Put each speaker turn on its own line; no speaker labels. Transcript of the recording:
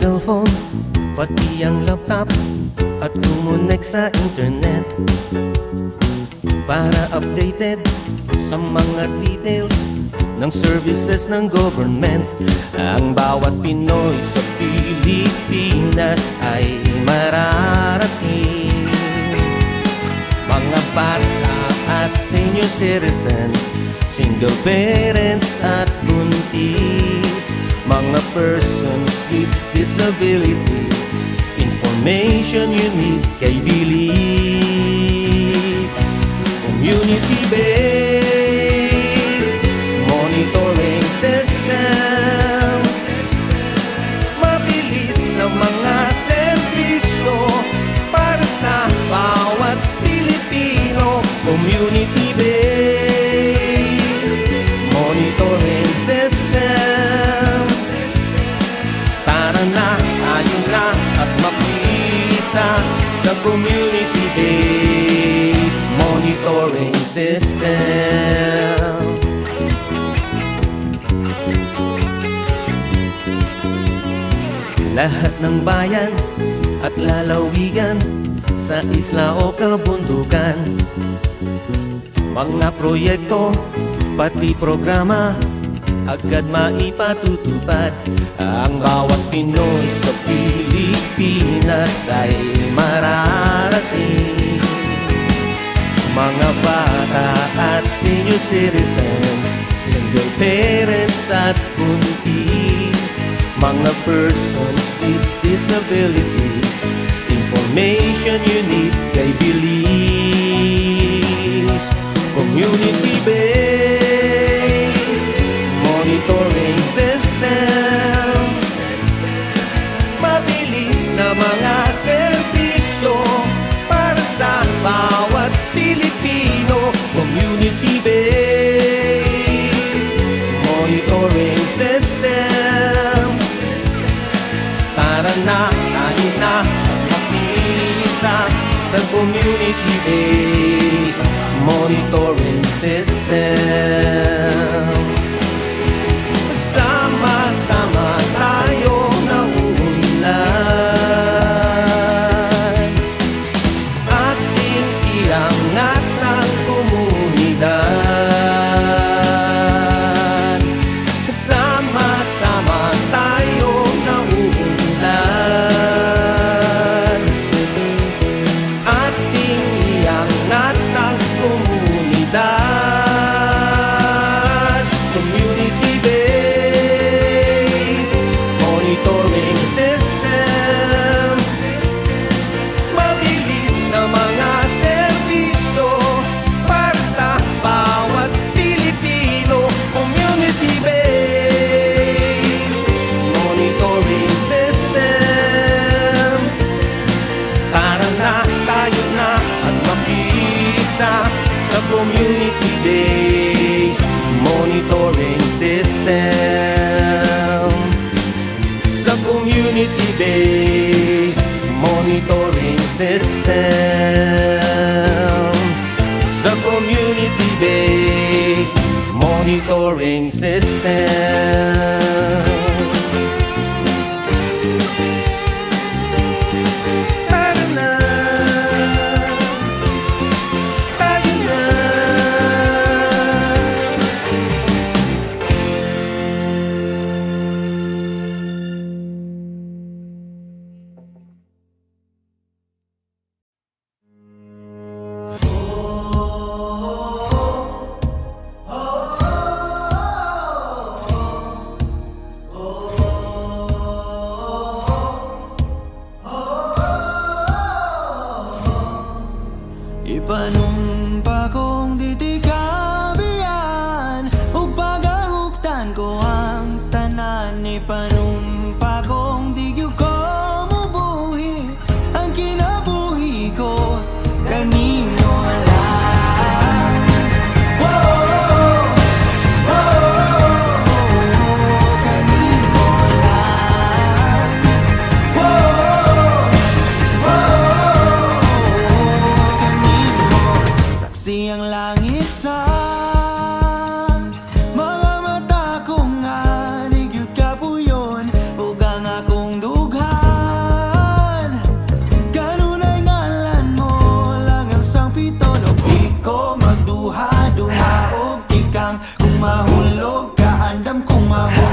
Cellphone, pati ang laptop at kumonek sa internet para updated sa mga details ng services ng government. Ang bawat Pinoy sa Pilipinas ay mararating. Mga bata at senior citizens, single parents at buntis, mga persons with disabilities, information you need kay bilis. Community-based monitoring system, mabilis na mga serbisyo para sa bawat Pilipino. Community-based monitoring system, tara na, tayo na at mapisa sa community-based monitoring system. Lahat ng bayan at lalawigan, sa isla o kabundukan, mga proyekto pati programa agad maipatutupad. Ang bawat Pinoy sa Pilipinas ay mararating. Mga bata at senior citizens, single parents at buntis, mga persons with disabilities, information you need kay bilis. Community-based monitoring system, mabilis na mga serbisyo para sa bawat Pilipino. Community-based monitoring system, tara na, tayo na makisa sa community-based monitoring system. Sama-sama tayo nauunlad, ating iangat ng komunidad. Sama-sama tayo nauunlad, ating iangat ng komunidad. Community-based monitoring system, mabilis na mga serbisyo para sa bawat Pilipino. Community-based monitoring system, tara na, tayo na at makisa sa community-based monitoring system. Sa community-based monitoring system. Sa community-based monitoring system. Tara na, tayo na.
Ipanumpa kong titikabihan ug pagahugtan ko ang tanan. Ipanumpa ko sumama